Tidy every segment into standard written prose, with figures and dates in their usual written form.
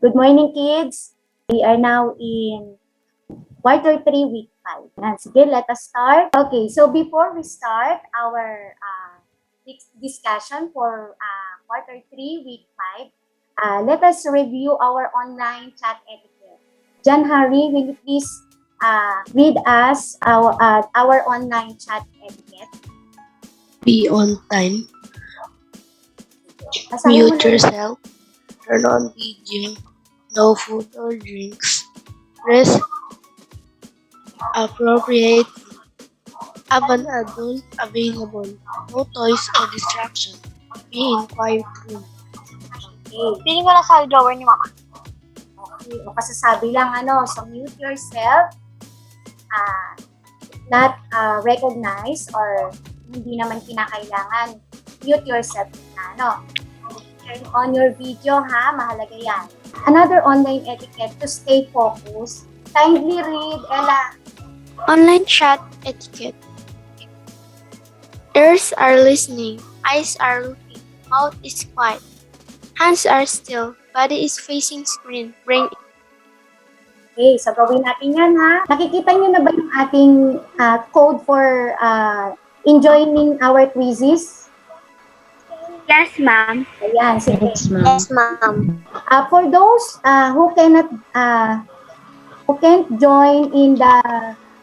Good morning, kids. We are now in quarter 3, week 5. Sige, let us start. Okay, so before we start our discussion for quarter 3, week 5, let us review our online chat etiquette. John Harry, will you please read us our online chat etiquette? Be on time. Basahin mo Mute na. yourself. Turn on video. No food or drinks. Rest appropriate. Have an adult available. No toys or distraction. Be in quiet room. Okay. Piling ko nasa drawer ni Mama. Okay. O kasasabi lang, so mute yourself. Not recognize or hindi naman kinakailangan. Mute yourself na, Turn on your video, ha? Mahalaga yan. Another online etiquette to stay focused. Kindly read, Ella. Online chat etiquette. Ears are listening, eyes are looking, mouth is quiet, hands are still, body is facing screen, brain. Okay, so gawin natin yan, ha? Nakikita nyo na ba yung ating code for enjoying our quizzes? Yes, ma'am. Ayan, sige. Yes, ma'am. For those who can't join in the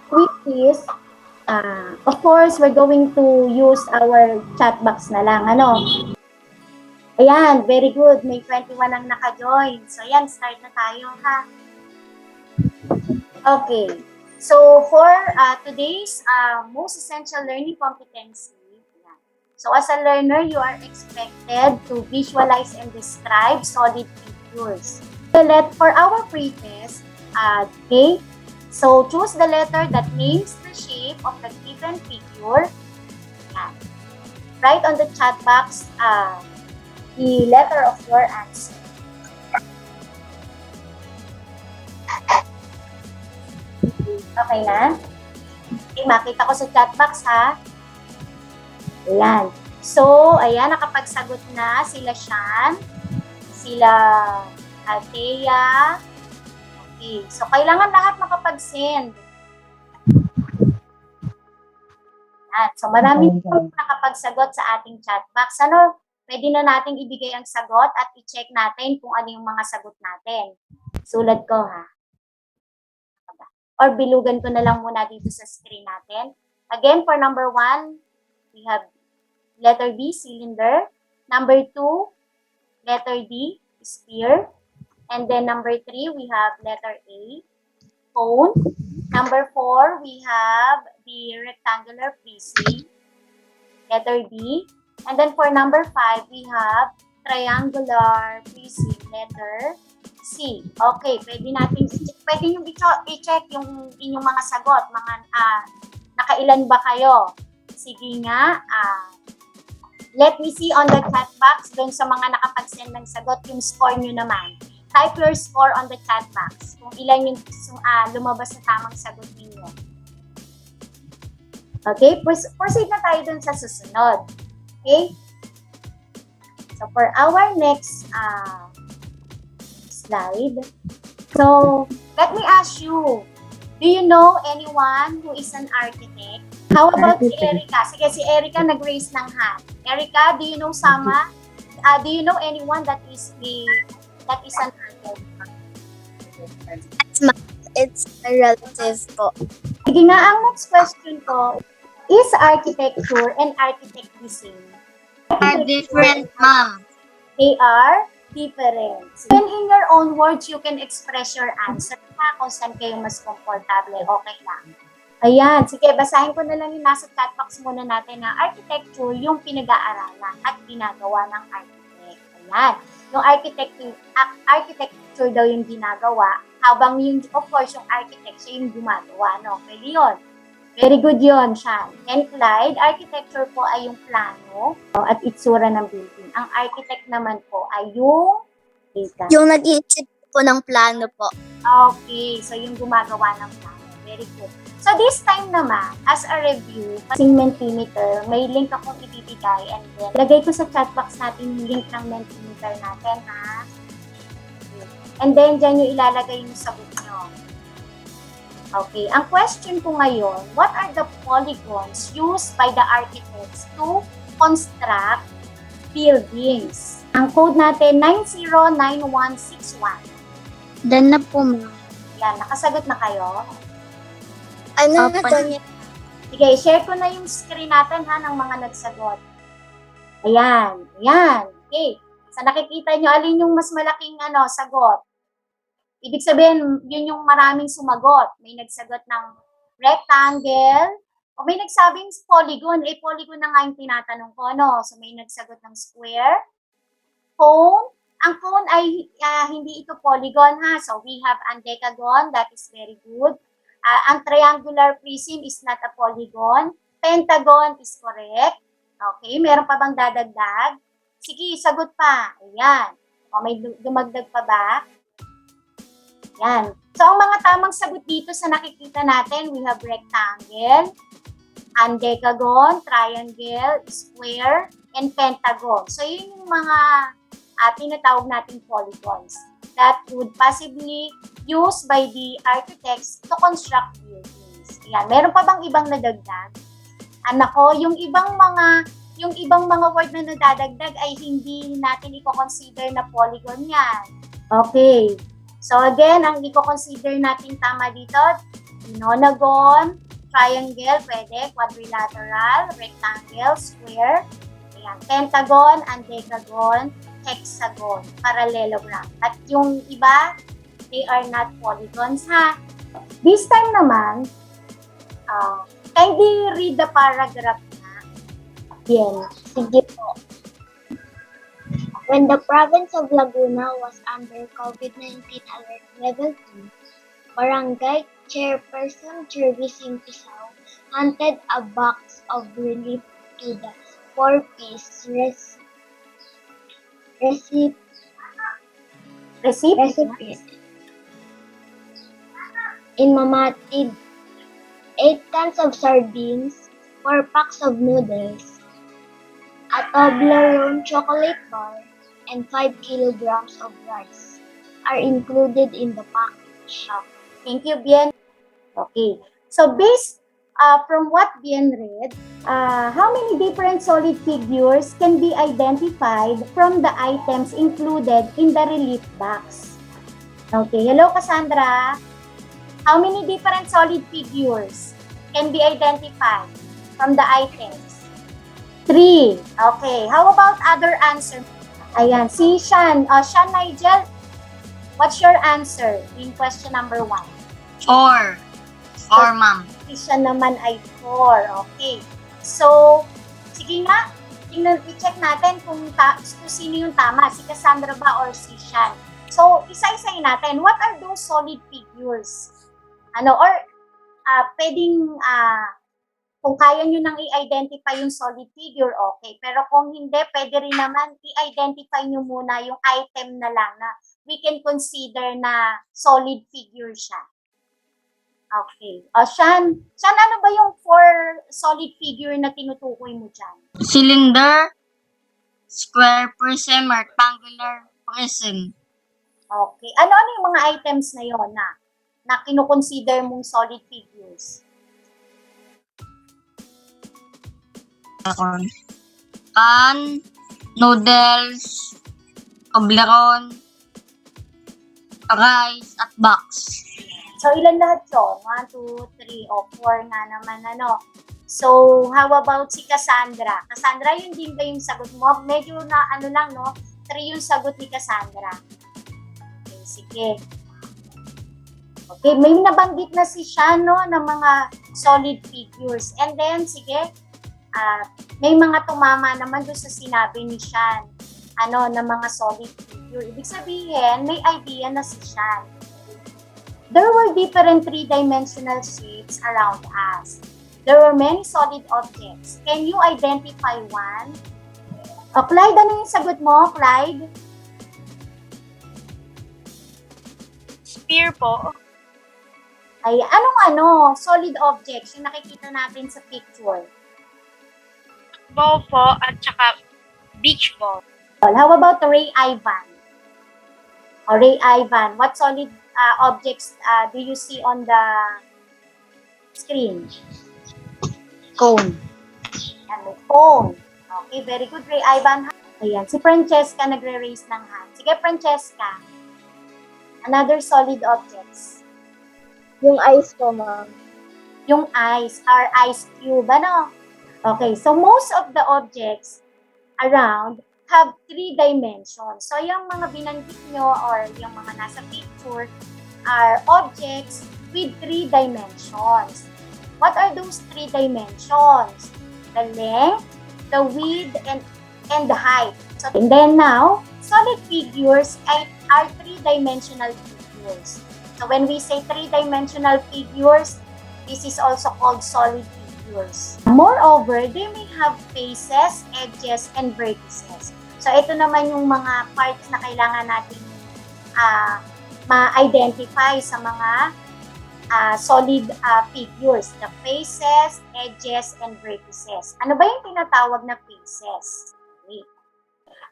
quizzes, of course, we're going to use our chat box na lang, Ayan, very good. May 21 ang naka-join. So, ayan, start na tayo, ha? Okay. So, for today's most essential learning competency, so as a learner, you are expected to visualize and describe solid figures. For our pre-test, okay, so choose the letter that names the shape of the given figure. Yan. Write on the chat box the letter of your answer. Okay na? Okay, makita ko sa chat box, ha? Ayan. So, ayan, nakapagsagot na sila Shan, sila Althea. Okay. So, kailangan lahat makapag-send. Ayan. So, marami nakapagsagot sa ating chat box. Pwede na nating ibigay ang sagot at i-check natin kung ano yung mga sagot natin. Sulat ko, ha? Or bilugan ko na lang muna dito sa screen natin. Again, for number 1, we have letter B, cylinder. Number 2, letter D, sphere. And then number 3, we have letter A, cone. Number 4, we have the rectangular prism, letter D. And then for number 5, we have triangular prism, letter C. Okay, pwede natin i-check yung inyong mga sagot, nakailan ba kayo? Sige nga, let me see on the chat box, doon sa mga nakapag-send ng sagot, yung score nyo naman. Type your score on the chat box, kung ilan yung lumabas na tamang sagot ninyo. Okay, proceed na tayo doon sa susunod. Okay? So, for our next slide, so, let me ask you, do you know anyone who is an architect? How about si Erica? Sige, si Erica nag-raise ng hand. Erica, do you know do you know anyone that is an architect? It's a relative po. Sige nga, ang next question ko, is architecture and architect the same? Are different, ma'am. They are different. When in your own words, you can express your answer kung saan kayo mas komportable. Okay lang. Ayan, sige, basahin ko na lang yung nasa chat box muna natin na architecture yung pinag-aaralan at ginagawa ng architect. Ayan. Yung architecture daw yung ginagawa, habang yung, of course, yung architect siya yung gumagawa, no? Pwede yun. Very good yun, Sean. And Clyde, architecture po ay yung plano at itsura ng building. Ang architect naman po ay yung data. Yung nag-iisip po ng plano po. Okay, so yung gumagawa ng plano. Very good. So this time naman, as a review, kasing Mentimeter, may link akong ibibigay and then lagay ko sa chat box natin yung link ng Mentimeter natin, ha? And then, dyan nyo ilalagay yung sagot nyo. Okay, ang question ko ngayon, what are the polygons used by the architects to construct buildings? Ang code natin, 909161. Done na po, ma'am. Yan, nakasagot na kayo? Ano Opo. Sige, share ko na yung screen natin ha, ng mga nagsagot. Ayan, ayan. Okay, sa nakikita nyo, alin yung mas malaking sagot? Ibig sabihin, yun yung maraming sumagot. May nagsagot ng rectangle, o may nagsabing polygon. Polygon na nga yung tinatanong ko, no? So, may nagsagot ng square, cone. Ang cone ay hindi ito polygon, ha? So, we have an decagon. That is very good. Ang triangular prism is not a polygon. Pentagon is correct. Okay, meron pa bang dadagdag? Sige, sagot pa. Ayan. O, may dumagdag pa ba? Yan. So, ang mga tamang sagot dito sa nakikita natin, we have rectangle, decagon, triangle, square, and pentagon. So, yun yung mga tinatawag nating polygons that would possibly used by the architects to construct buildings. Yan. Meron pa bang ibang nadagdag? Nako, yung ibang mga word na nadadagdag ay hindi natin i-consider na polygon yan. Okay. So again, ang i-consider natin tama dito, nonagon, triangle, pwede, quadrilateral, rectangle, square, ayan, pentagon, decagon, hexagon, parallelogram. At yung iba, they are not polygons, ha? This time naman, kindly read the paragraph na. Yan. Sige po. When the province of Laguna was under COVID-19 alert level 2, Barangay Chairperson Jervis Simpisao handed a box of relief to the 4-piece recipient. In Mamatid, 8 cans of sardines, 4 packs of noodles, a Toblerone chocolate bar, and 5 kilograms of rice are included in the package. Thank you, Bien. Okay. So, based from what Bien read, how many different solid figures can be identified from the items included in the relief box? Okay. Hello, Cassandra. How many different solid figures can be identified from the items? 3. Okay. How about other answer? Ayan, si Sean. Sean Nigel, what's your answer in question number 1? 4. 4, ma'am. Si Sean naman ay 4. Okay. So, sige nga, i-check natin kung sino yung tama, si Cassandra ba or si Sean. So, isa-isayin natin, what are those solid figures? Pwedeng, kung kaya nyo nang i-identify yung solid figure, okay. Pero kung hindi, pwede rin naman i-identify nyo muna yung item na lang na we can consider na solid figure siya. Okay. Sean, ano ba yung 4 solid figure na tinutukoy mo dyan? Cylinder, square prism, rectangular prism. Okay. Ano yung mga items na yon na kinukonsider mong solid figures? Can, noodles, Toblerone, rice, at box. So, ilan lahat yun? 1, 2, 3, o 4 nga naman, So, how about si Cassandra? Cassandra, yun din ba yung sagot mo? Medyo na, 3 yung sagot ni Cassandra. Okay, sige. Okay, may nabanggit na si Sean, ng mga solid figures. And then, sige, may mga tumama naman doon sa sinabi ni Sean, na mga solid figure. Ibig sabihin, may idea na si Sean. There were different 3-dimensional shapes around us. There were many solid objects. Can you identify one? Clyde, ano yung sagot mo, Clyde? Spear po. Ay, anong solid objects yung nakikita natin sa picture? Ball po at saka beach ball. How about Ray Ivan? O Ray Ivan, what solid objects do you see on the screen? Cone. Yan, may phone. Okay, very good, Ray Ivan. Ayan, si Francesca nagre-raise ng hand. Sige, Francesca. Another solid objects. Yung ice po, ma'am. Yung ice, our ice cube, ano? Okay, so most of the objects around have 3 dimensions. So, yung mga binanggit nyo or yung mga nasa picture are objects with 3 dimensions. What are those 3 dimensions? The length, the width, and the height. So, and then now, solid figures are 3-dimensional figures. So, when we say 3-dimensional figures, this is also called solid figures. Moreover, they may have faces, edges, and vertices. So, ito naman yung mga parts na kailangan natin ma-identify sa mga solid figures. The faces, edges, and vertices. Ano ba yung tinatawag na faces? Okay.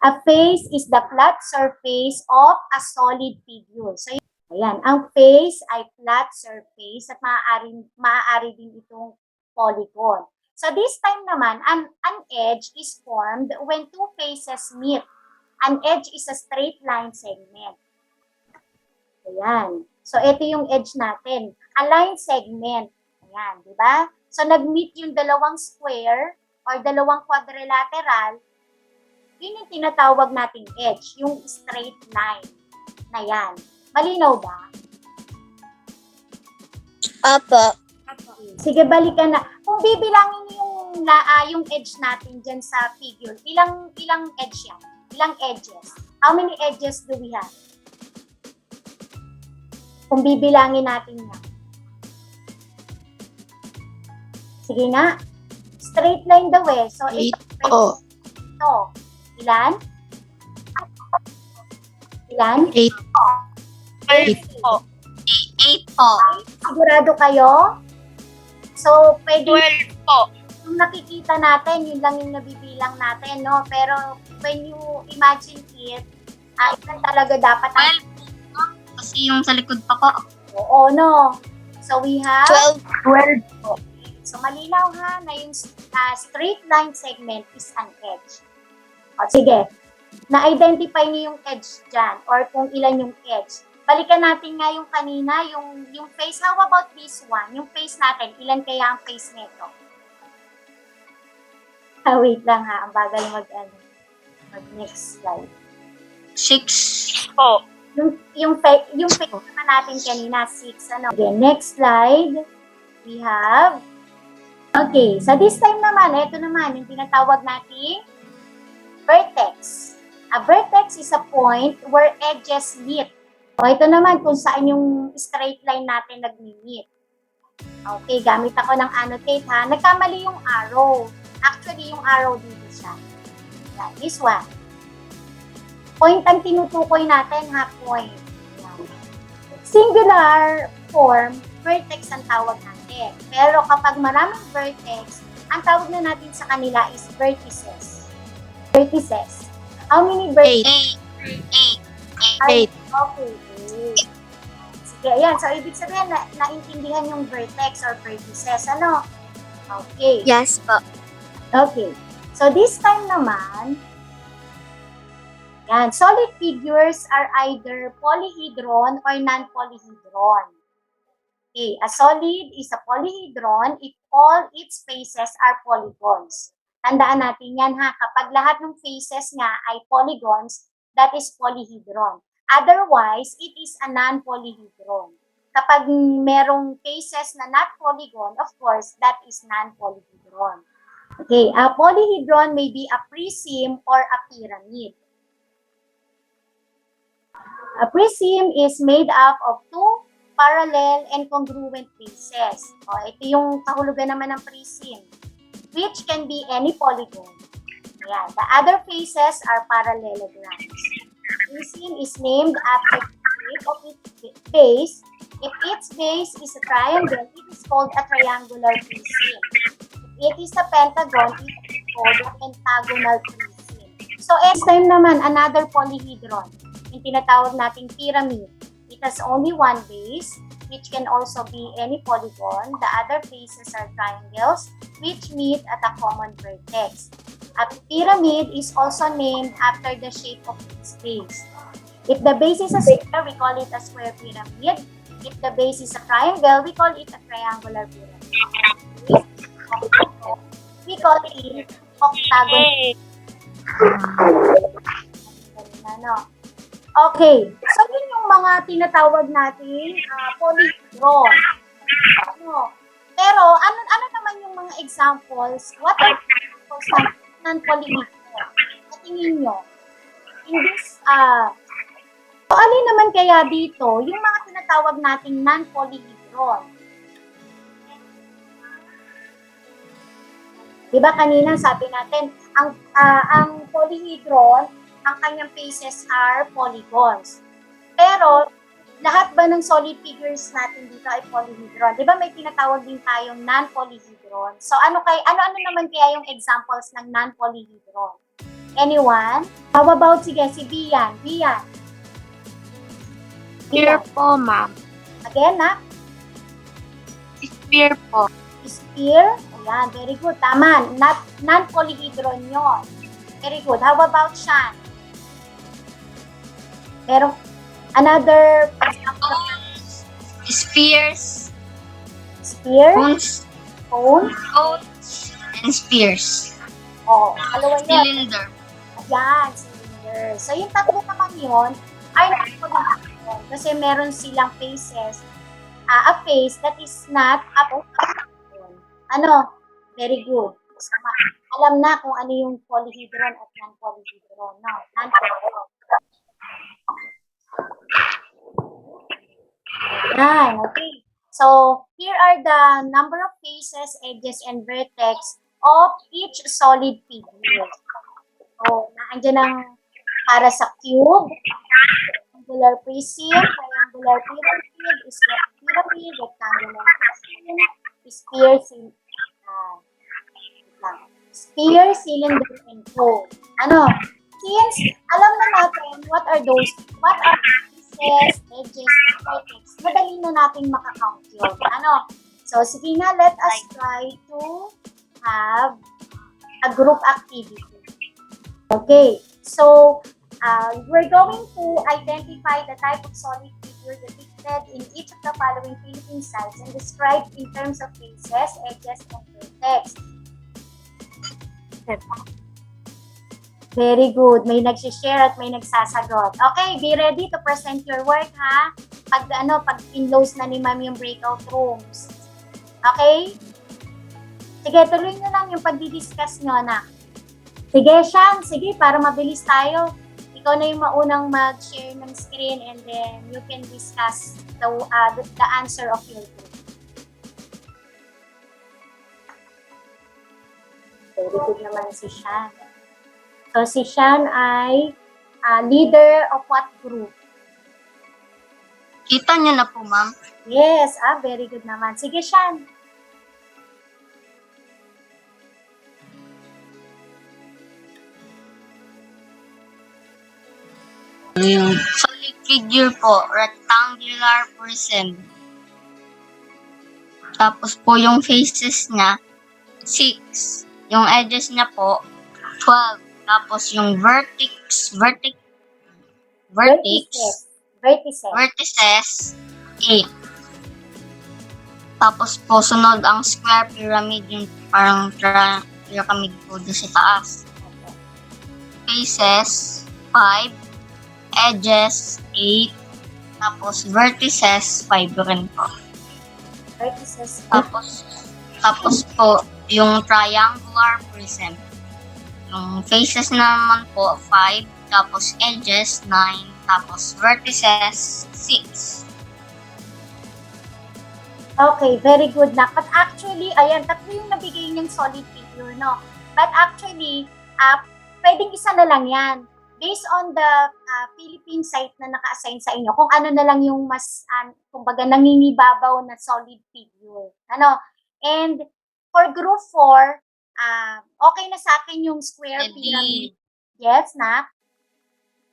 A face is the flat surface of a solid figure. So, ayan, ang face ay flat surface at maaari din itong polygon. So, this time naman, an edge is formed when 2 faces meet. An edge is a straight line segment. Ayan. So, ito yung edge natin. A line segment. Ayan, di ba? So, nag-meet yung dalawang square or dalawang quadrilateral. Yun yung tinatawag nating edge, yung straight line na yan. Malinaw ba? Apa. Sige, balikan na. Kung bibilangin yung edge natin dyan sa figure, ilang edge yan? Ilang edges? How many edges do we have? Kung bibilangin natin yan. Sige nga. Straight line daw eh. So, ito. Ilan? Ilan? 8. 8 po. 8 po. Sigurado kayo? So, pwede 12 po. yung nakikita natin, yun lang yung nabibilang natin, no? Pero, when you imagine it, ilan talaga dapat ang... 12 po. Kasi yung sa likod pa po. Oo, no? So, we have... 12. 12 po. So, malinaw ha, na yung straight line segment is an edge. O, sige. Na-identify niyo yung edge dyan or kung ilan yung edge. Balikan natin nga yung kanina, yung face. How about this one? Yung face natin, ilan kaya ang face nito? Wait lang ha, ang bagal mag-next slide. 6 po. Yung face naman natin kanina, 6. Ano? Again, next slide. We have... Okay, so this time naman, ito naman, yung tinatawag natin vertex. A vertex is a point where edges meet. O ito naman kung saan yung straight line natin nag-meet. Okay, gamit ako ng annotate ha. Nagkamali yung arrow. Actually, yung arrow dito siya. Yeah, this one. Point ang tinutukoy natin ha, point. Yan. Singular form, vertex ang tawag natin. Pero kapag maraming vertex, ang tawag na natin sa kanila is vertices. Vertices. How many vertices? 8. 8. Okay. Sige, ayan. So, ibig sabihin, naintindihan yung vertex or vertices. Ano? Okay. Yes po. Okay. So, this time naman, yan, solid figures are either polyhedron or non-polyhedron. Okay, a solid is a polyhedron if all its faces are polygons. Tandaan natin yan ha, kapag lahat ng faces nga ay polygons, that is polyhedron. Otherwise, it is a non-polyhedron. Kapag merong faces na not polygon, of course, that is non-polyhedron. Okay, a polyhedron may be a prism or a pyramid. A prism is made up of 2 parallel and congruent faces. O, ito yung kahulugan naman ng prism, which can be any polygon. Ayan. The other faces are parallelograms. Prism is named after the shape of its base. If its base is a triangle, it is called a triangular prism. If it is a pentagon, it is called a pentagonal prism. So, next time naman, another polyhedron. yung tinatawag nating pyramid. It has only one base, which can also be any polygon. The other faces are triangles, which meet at a common vertex. A pyramid is also named after the shape of its base. If the base is a square, we call it a square pyramid. If the base is a triangle, we call it a triangular pyramid. We call it octagonal. Ano? Okay. So, yun yung mga tinatawag natin polyhedron. Ano? Pero, ano naman yung mga examples? What are the examples ng non-polyhedron? Sa tingin nyo? In this, so, alin naman kaya dito yung mga tinatawag nating non-polyhedron? Diba kanina sabi natin, ang polyhedron, ang kanyang faces are polygons. Pero, lahat ba ng solid figures natin dito ay polyhedron? Diba may tinatawag din tayong non-polyhedron? So, ano naman kaya yung examples ng non-polyhedron? Anyone? How about, sige, si Bian. Sphere po, ma'am. Again, na? Sphere po. Sphere? Ayan, very good. Tama. Non-polyhedron yun. Very good. How about Shan? Pero, another example of Spheres, sphere, cones, cone, and spheres. o, dalawa yun. Cylinder. Ayan, cylinder. So, yung tatlo naman yun, ay non-polyhedron. Kasi meron silang faces. A face that is not a polyhedron. Ano? Very good. So, alam na kung ano yung polyhedron at non-polyhedron. No? Non-polyhedron. Yan, okay. So, here are the number of faces, edges, and vertex of each solid figure. So, naandyan ang para sa cube, triangular prism, triangular pyramid, square pyramid, rectangular prism, sphere, cylinder, and cone. Ano? Since alam na natin what are faces, edges, vertex, madali na natin makakount yun. Ano? So, sige nga, let us try to have a group activity. Okay, so we're going to identify the type of solid figure depicted in each of the following Philippine sites and described in terms of faces, edges, and vertex. Very good. May nag-share at may nagsasagot. Okay, be ready to present your work, ha? Pag in-close na ni ma'am yung breakout rooms. Okay? Sige, tuloy nyo lang yung pagdi-discuss nyo, na. Sige, Sean. Sige, para mabilis tayo. Ikaw na yung maunang mag-share ng screen and then you can discuss the answer of your group. Very good naman si Sean. So, si Sean ay leader of what group? Kita niyo na po, ma'am. Yes, very good naman. Sige, Sean. Yung solid figure po, rectangular prism. Tapos po yung faces niya, 6. Yung edges niya po, 12. Tapos yung vertices, vertices, 8. Tapos po, sunod ang square pyramid, yung parang pyramid po doon sa taas. Faces, 5. Edges, 8. Tapos vertices, 5 rin po. Vertices. Tapos po, yung triangular prism. Yung faces naman po, 5. Tapos edges, 9. Tapos vertices, 6. Okay, very good na. But actually, ayan, tatlo yung nabigay niyang solid figure, no? But actually, pwedeng isa na lang yan. Based on the Philippine site na naka-assign sa inyo, kung ano na lang yung mas, kumbaga, nangingibabaw na solid figure. Ano? And for group 4, okay na sa akin yung square pyramid. Yes, na?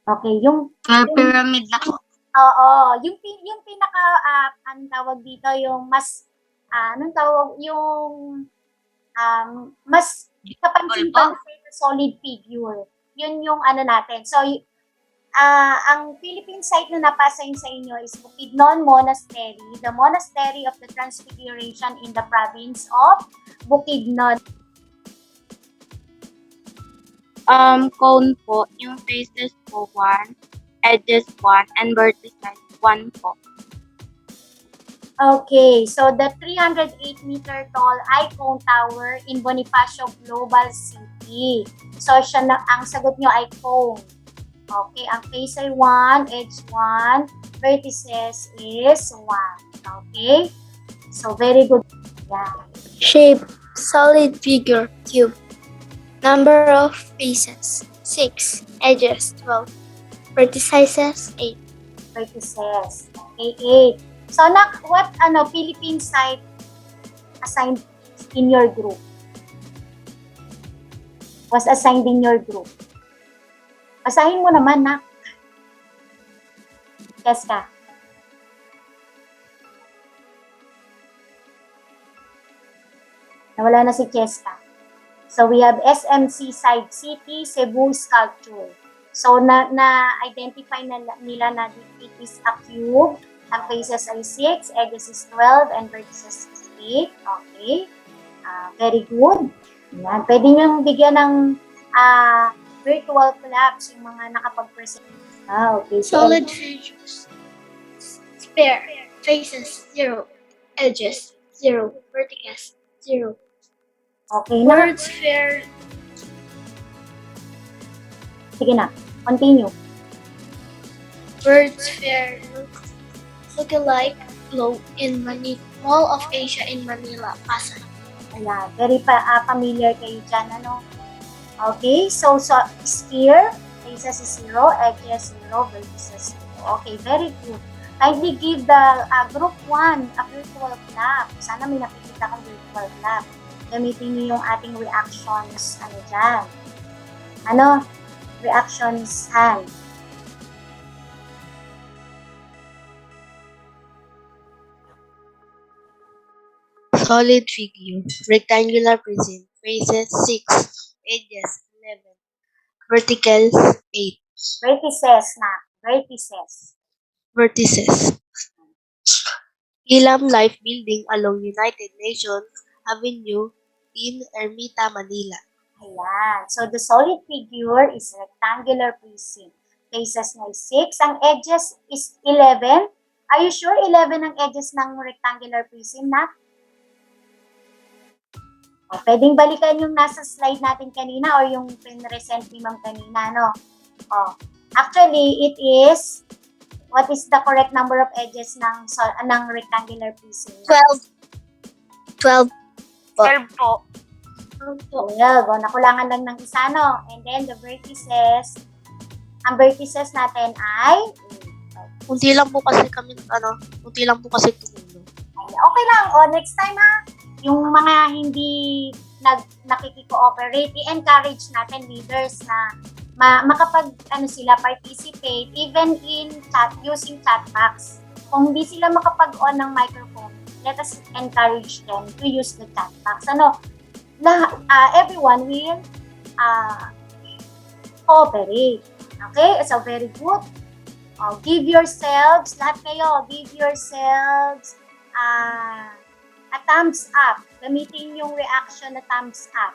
Okay, yung Pyramid na po. oo, yung pinaka anong tawag dito, yung mas anong tawag yung mas kapansin-pansin na solid figure. Yun yung ano natin. So, ang Philippine site na napasain sa inyo is Bukidnon Monastery, the Monastery of the Transfiguration in the province of Bukidnon. Cone po, yung faces po 1, edges 1, and vertices 1 po. Okay, so the 308-meter tall icon tower in Bonifacio Global City. So, ang sagot nyo ay cone. Okay, ang face ay 1, edge 1, vertices is 1. Okay? So, very good. Yeah. Shape, solid figure, cube. Number of faces, 6. Edges, 12. Vertices, 8. Vertices. Okay, 8. So, what Philippine site assigned in your group? Was assigned in your group? Basahin mo naman, nak. Yes ka. Nawala na si Cheska. So, we have SMC Side City, Cebu Sculpture. So, na-identify nila na it is a cube. Ang faces ay 6, edges is 12, and vertices is 8. Okay. Very good. Yan. Pwede nyo bigyan ng virtual claps yung mga nakapag-present. Okay. So, Solid figures. Spare, faces, 0. Edges, 0. Vertices, 0. okay na. Words fair, Sige na. Continue. Words fair look alike globe in Mall of Asia in Manila, Pasay. Ayan. Very familiar kayo dyan, ano? Okay. So sphere, faces is 0, edges 0, vertices 0. Okay. Very good. Kindly give the group 1 a virtual clap. Sana may nakikita kang virtual clap. Gamitin niyo yung ating reactions, dyan. Reactions hand. Solid figure, rectangular prism, faces 6, edges 11, verticals 8, Vertices na. Vertices. vertices. Ilam Life Building along United Nations Avenue in Ermita, Manila. Ayan. So, the solid figure is rectangular prism. Faces na is 6. Ang edges is 11. Are you sure 11 ang edges ng rectangular prism na? Pwedeng balikan yung nasa slide natin kanina or yung pinresent ni Ma'am kanina, no? Actually, it is, what is the correct number of edges ng rectangular prism? 12. 12 po. 12. Nakulangan lang ng isa, no? And then, the vertices, ang vertices natin ay, Kunti lang po kasi tumulo. okay lang. Next time, ha? Yung mga hindi nakikiko-operate, i-encourage natin leaders na sila participate even in using chat box. Kung hindi sila makapag-on ng microphone, let us encourage them to use the chat box. Everyone will cooperate. Okay? So, very good. Give yourselves, lahat kayo, give yourselves a thumbs up. Gamitin yung reaction na thumbs up.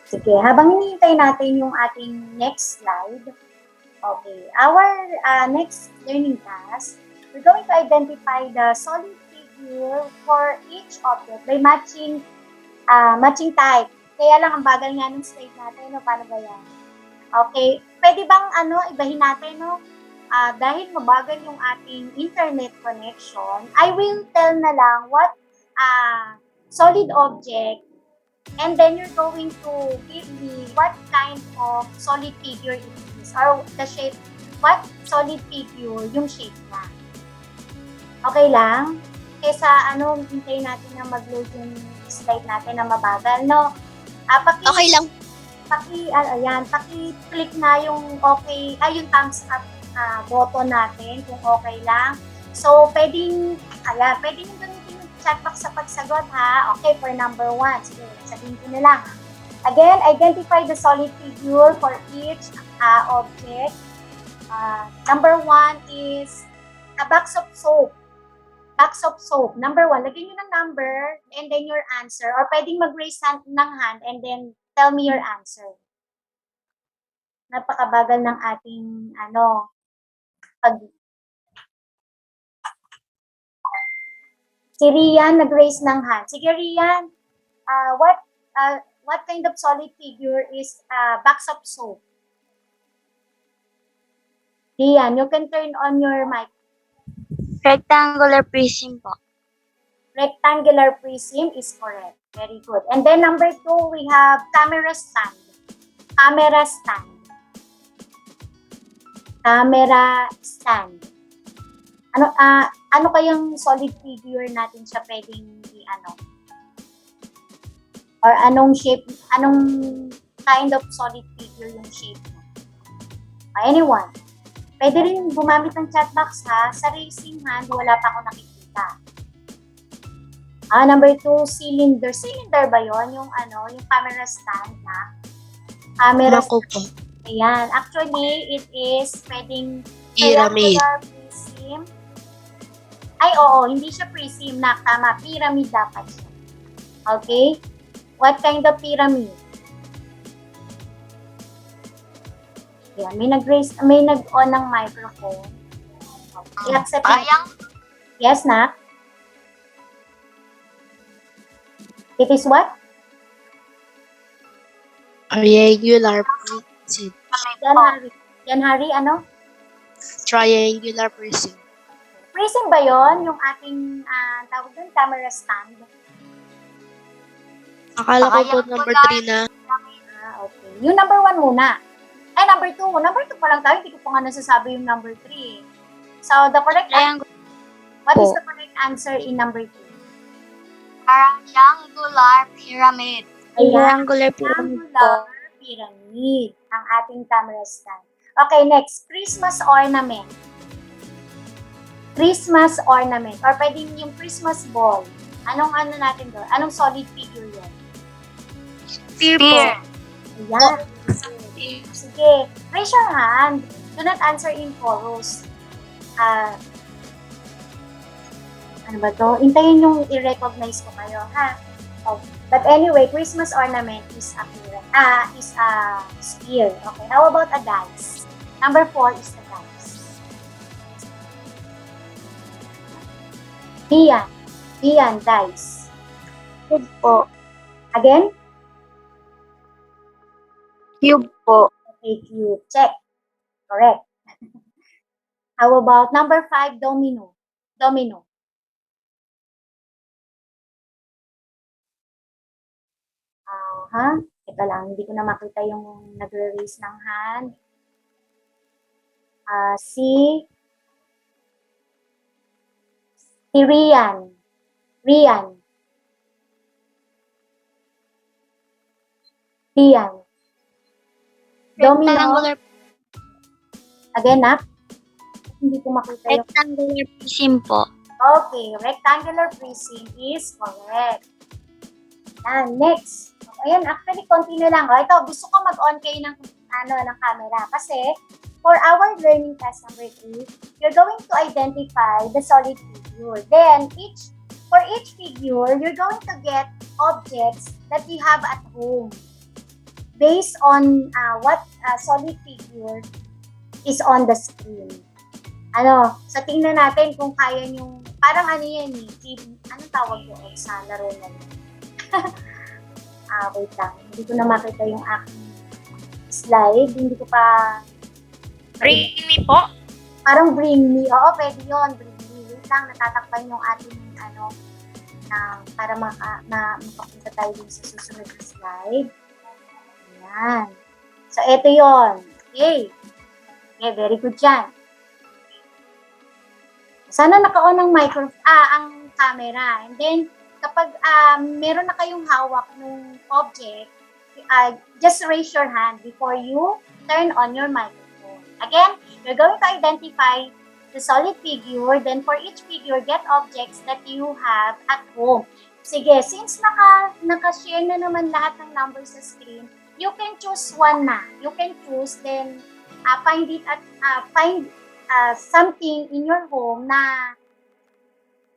Sige, habang hinihintay natin yung ating next slide, okay, our next learning task, we're going to identify the solid figure for each object by matching type. Kaya lang, ang bagal nga ng slide natin, no? Paano ba yan? Okay, pwede bang ibahin natin, no? Dahil mabagal yung ating internet connection, I will tell na lang what solid object, and then you're going to give me what kind of solid figure it is, or the shape, what solid figure yung shape niya. Okay lang? Kesa hintayin natin na mag-load yung translate natin na mabagal, no? Okay lang. Paki-click nga yung okay, yung thumbs up button natin kung okay lang. So, pwedeng yung gamitin yung chat box sa pagsagot, ha? Okay, for number 1. Sige, sabihin ko na lang. Again, identify the solid figure for each object. Number 1 is a box of soap. Box of soap. Number 1, lagyan nyo ng number and then your answer. Or pwedeng mag-raise ng hand and then tell me your answer. Napakabagal ng ating Si Rian nag-raise ng hand. Sige Rian, what kind of solid figure is box of soap? Rian, you can turn on your mic. Rectangular prism po. Rectangular prism is correct. Very good. And then number 2, we have camera stand. Camera stand. Camera stand. Ano kayang solid figure natin siya pwedeng or anong shape, anong kind of solid figure yung shape mo? Anyone? Pwede rin gumamit ng chat box, ha? Sa raising hand, wala pa ako nakikita. Number 2, cylinder. Cylinder ba yon? Yung camera stand na? Camera Ako po. Ayan. Actually, it is pwedeng Pyramid. triangular prism. Ay, oo. Hindi siya prism na. Tama. Pyramid dapat siya. Okay? What kind of pyramid? Ayan. May nag-on ng microphone. Okay. Accept Triangle. Yes, na? It is what? Triangular prism. Yan, Harry, ano? Triangular prism. Prism ba yon? Yung ating tawag doon, camera stand? Akala ko po number 3 na. Okay. Yung number 1 muna. Ay, number 2. Number 2 pa lang tayo. Hindi ko pa nga nasasabi yung number 3. So, the correct answer, what is the correct answer in number 2? Triangular pyramid. Triangular pyramid po. Triangular pyramid. Ang ating camera stand. Okay, next. Christmas ornament. Christmas ornament. Or pwedeng yung Christmas ball. Anong natin doon? Anong solid figure yun? Spear. Ayan. Sige. Raise your hand. Do not answer in chorus. Ano ba to? Hintayin yung i-recognize ko kayo, ha? Oh. But anyway, Christmas ornament is a spear. Okay. How about a dice? Number 4 is the dice. Ian, dice. Cube po. Again? Cube po. Okay, cube. Check. Correct. How about number 5, domino? Domino. Teka lang, hindi ko na makita yung nagre-raise ng hand. Si Rian. Rian. Domino. Rectangular, Again, hindi ko makita yung... rectangular prism po. Okay, rectangular prism is correct. And next. Ayan, actually, konti na lang. Ito, gusto ko mag-on kayo ng camera. Kasi, for our learning test number 3, you're going to identify the solid figure. Then, for each figure, you're going to get objects that you have at home. Based on what solid figure is on the screen. So tingnan natin kung kaya nyo, parang yan anong tawag doon sa laro na yun? Wait lang, hindi ko na makita yung aking slide, hindi ko pa... Bring me po. Parang bring me, oo, pwede yun, bring me. Wait lang, natatakpan yung ating, para makapunta tayo din sa susunod na slide. Ayan. So, ito yun. Okay. Okay, very good yan. Sana naka-on ang ang camera. And then, kapag meron na kayong hawak ng object, just raise your hand before you turn on your microphone. Again, you're going to identify the solid figure, then for each figure, get objects that you have at home. Sige, since naka-share na naman lahat ng numbers sa screen, you can choose one na. You can choose, then find something in your home na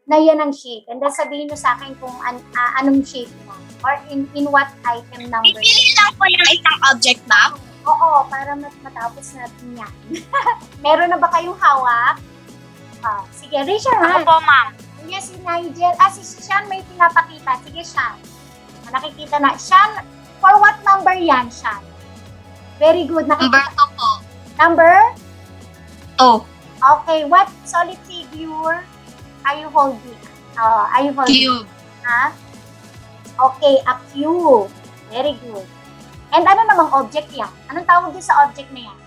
yan ang shape. And then sabihin nyo sa akin kung anong shape mo. Or in what item number. Pipili lang po ng isang object, ma'am. Oo, para matapos natin yan. Meron na ba kayong hawak? Sige, raise your Ako hand. po, ma'am. Yes, si Nigel. Si Sean may pinapakita. Sige, Sean. Nakikita na. Sean, for what number yan, Sean? Very good. Number Nakikita. 2 po. Number? 2. Okay, what solid figure are you holding? Cube. Ha? Okay, a cube. Very good. And ano namang object yan? Anong tawag din sa object na yan?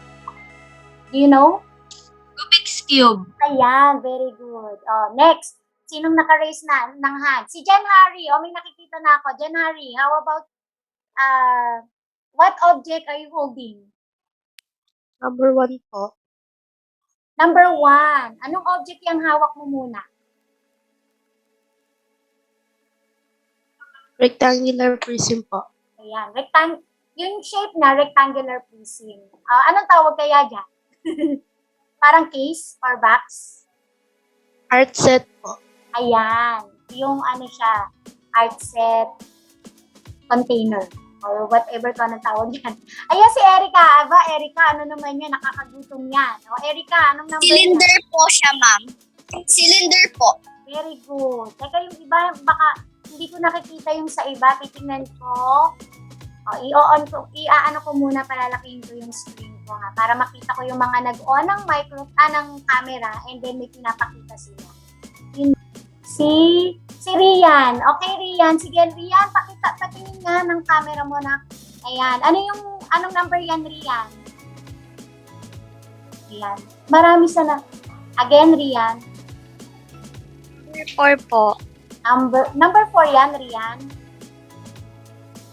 Do you know? Rubik's Cube. Ayan, very good. Next, sinong naka-raise na ng hand? Si Jan Harry. May nakikita na ako. Jan Harry, how about, what object are you holding? Number 1 po. Number 1. Anong object yung hawak mo muna? Rectangular prism po. Ayan, yung shape na rectangular prism. Anong tawag kaya dyan? Parang case or box? Art set po. Ayan, yung siya, art set container or whatever to anong tawag yan. Ayan si Erica. Erica, ano naman yan? Nakakagutom yan. Erica, anong number Cylinder yan? po siya, ma'am. Cylinder po. Very good. Teka, yung iba, baka hindi ko nakikita yung sa iba. Titingnan ko. I-on ko, ko muna, palalakihin ko yung screen ko ha, para makita ko yung mga nag-on ng ng camera and then may pinapakita sila. Si Rian. Okay, Rian. Sige, Rian, patingin nga ng camera mo na. Ayan. Anong number yan, Rian? Rian. Marami sana. Again, Rian. Number 4 po. Number 4 yan, Rian.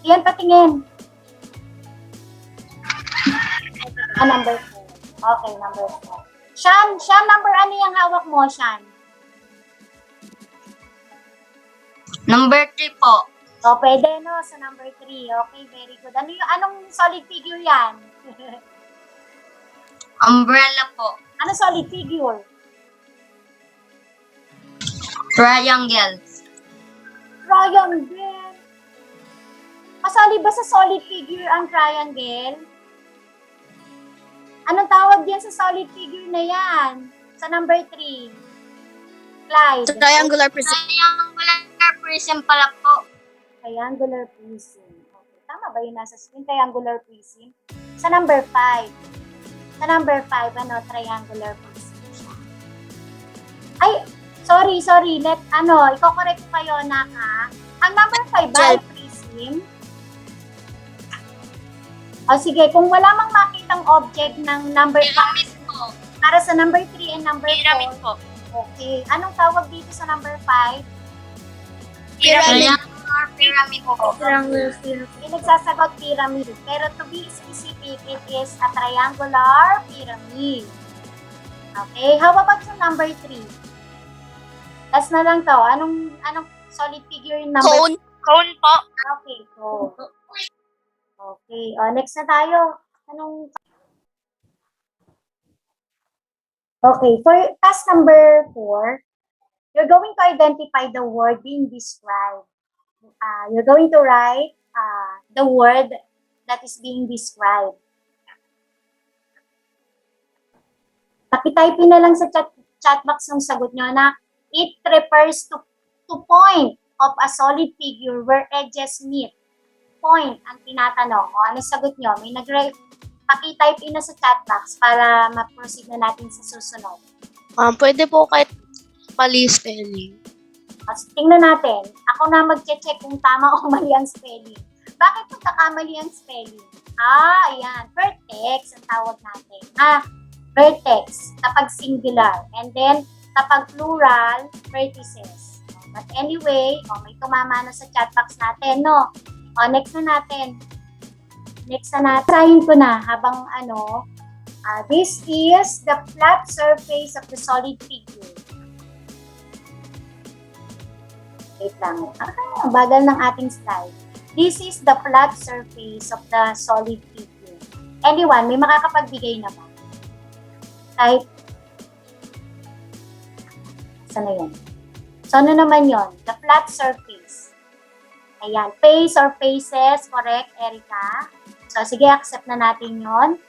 Rian, patingin. Number 4. Okay, number 4. Sean, number ano yung hawak mo, Sean? Number 3 po. Pwede, no? Sa number 3. Okay, very good. Anong solid figure yan? Umbrella po. Ano solid figure? Triangle. Triangle. Kasali ba sa solid figure ang triangle? Anong tawag yan sa solid figure na yan? Sa number 3. Clyde. Triangular prism. Triangular prism pala po. Triangular prism. Okay. Tama ba yun nasa screen? Triangular prism. Sa number 5. Sa number 5, triangular prism siya. Ay, sorry. Iko-correct ko kayo na ha. Ang number 5 ba ay prism? Sige, kung wala mang makitang object ng number 5, Pyramid po. para sa number 3 and number 4, Pyramid po. okay. Anong tawag dito sa number 5? Triangular pyramid po. Triangular prism. Nagsasagot pyramid. Pero to be specific, it is a triangular pyramid. Okay, how about yung number 3? Last na lang to. Anong solid figure yung number? Cone. Cone po. Okay, so. Okay, next na tayo. Okay, for task number 4, you're going to identify the word being described. You're going to write the word that is being described. Pakitype na lang sa chat box ng sagot nyo na it refers to point of a solid figure where edges meet. Point ang tinatanong. Ano sagot nyo? May pakitype na sa chat box para ma-proceed na natin sa susunod. Pwede po kahit mali spelling. Tingnan natin. Ako na mag-check kung tama o mali ang spelling. Bakit pagkakamali ang spelling? Ayan. Vertex ang tawag natin. Vertex kapag singular. And then, kapag plural, vertices. But anyway, may tumama na sa chat box natin, no? Next na natin. Sahin ko na habang this is the flat surface of the solid figure. Wait lang. Ang bagal ng ating slide. This is the flat surface of the solid figure. Anyone, may makakapagbigay na ba? Kahit, saan na yan? So, ano naman yon? The flat surface. Ayan. Face or faces. Correct, Erica? So, sige, accept na natin yon.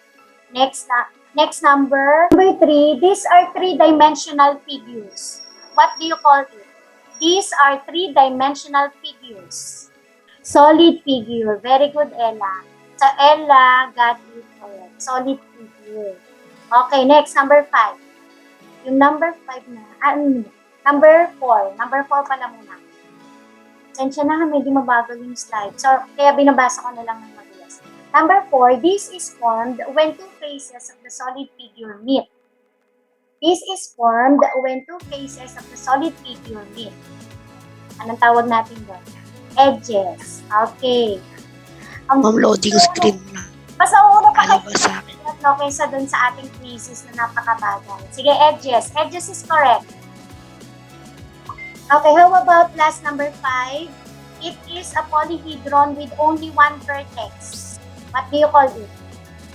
Next number. Number 3, these are three-dimensional figures. What do you call it? These are three-dimensional figures. Solid figure. Very good, Ella. So, Ella got it correct. Solid figure. Okay, next, number 5. Yung number 5 na. Number 4. Number 4 pala muna. Sensya na, medyo mabagal yung slide. So, kaya binabasa ko na lang ng mabilis. Number 4, this is formed when two faces of the solid figure meet. This is formed when two faces of the solid figure meet. Anong tawag natin doon? Edges. Okay. Ma'am, loading screen na. Mas nauna pa Ano ba sa akin? no, kaysa dun sa ating quizzes na napakabagal. Sige, edges. Edges is correct. Okay, how about last number 5? It is a polyhedron with only one vertex. What do you call it?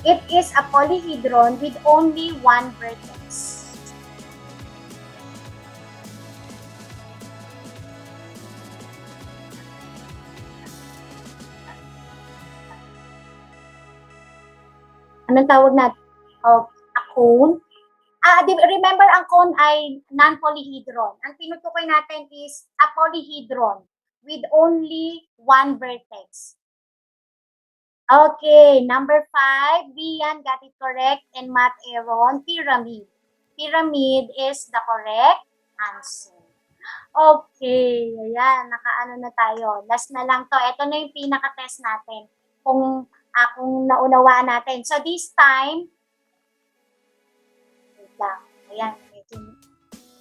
It is a polyhedron with only one vertex. Anong tawag natin? A cone? Remember, ang cone ay non-polyhedron. Ang tinutukoy natin is a polyhedron with only one vertex. Okay, number 5, Rian got it correct, and Matt Aaron, pyramid. Pyramid is the correct answer. Okay, ayan, nakaano na tayo. Last na lang to. Ito na yung pinaka-test natin. Kung naunawaan natin. So, this time, wait lang. Ayan, medyo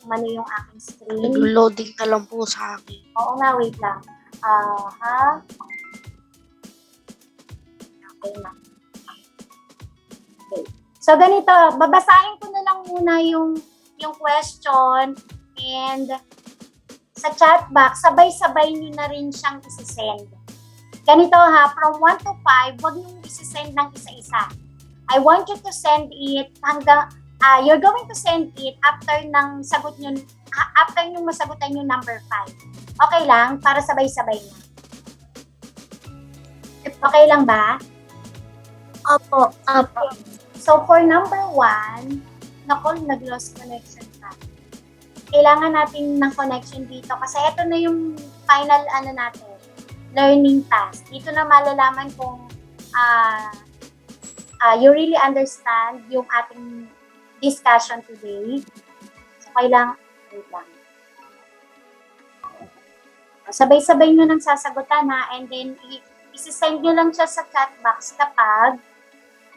umano yung aking screen. Nag-loading na lang po sa akin. Oo nga, wait lang. Okay na. Okay. So, ganito, babasahin ko na lang muna yung question and sa chat box, sabay-sabay nyo na rin siyang isi-send. Ganito ha, from 1 to 5, huwag nyo isi-send ng isa-isa. I want you to send it hanggang, you're going to send it after ng sagot nyo, after nyo masagutan yung number 5. Okay lang? Para sabay-sabay na. Okay lang ba? Opo. So, for number 1, nag-lost connection pa. Kailangan natin ng connection dito kasi ito na yung final natin, learning task. Dito na malalaman kung you really understand yung ating discussion today. So, kailangan, wait lang. Sabay-sabay nyo nang sasagutan ha, and then isi-send nyo lang siya sa chat box kapag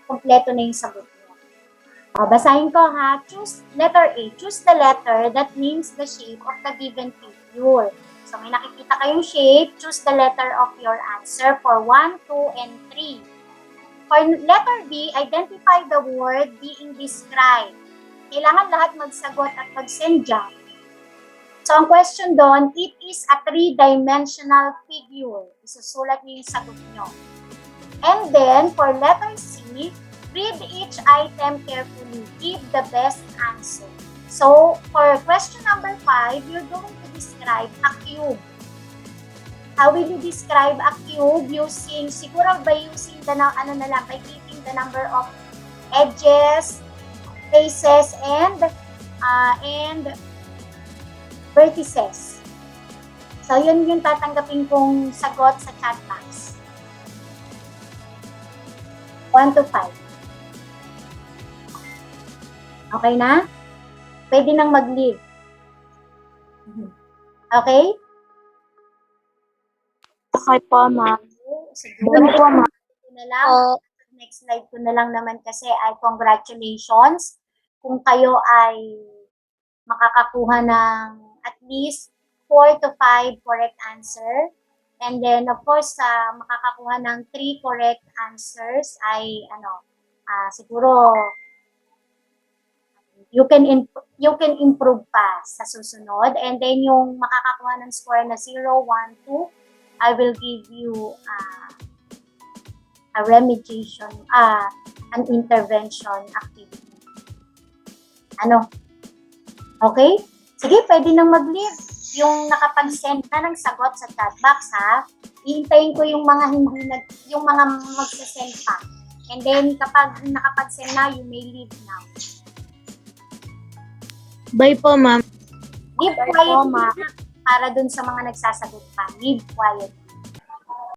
kompleto na yung sagot nyo. Basahin ko ha. Choose letter A. Choose the letter that names the shape of the given figure. So, may nakikita kayong shape. Choose the letter of your answer for 1, 2, and 3. For letter B, identify the word being described. Kailangan lahat magsagot at mag-send dyan. So, ang question doon, it is a three-dimensional figure. Isusulat niyo yung sagot nyo. And then, for letter C, read each item carefully. Give the best answer. So, for question number 5, you're going to describe a cube. How will you describe a cube? Siguro by using by keeping the number of edges, faces, and vertices. So, yun yung tatanggapin kong sagot sa chat box. 1 to 5. Okay na? Pwede nang mag-leave. Okay? Okay po, ma'am. Siguro po, ma'am. Next slide ko na lang naman kasi ay congratulations kung kayo ay makakakuha ng at least 4 to 5 correct answer. And then, of course, makakakuha ng 3 correct answers ay, siguro, you can improve pa sa susunod. And then, yung makakakuha ng score na 0, 1, 2, I will give you a remediation, an intervention activity. Ano? Okay? Sige, pwede nang mag-leave. Yung nakapag-send na ng sagot sa chat box, ha? Iintayin ko yung mga yung mga magsasend pa. And then, kapag nakapag-send na, you may leave now. Bye po, ma'am. Leave quiet para dun sa mga nagsasagot pa. Leave quiet.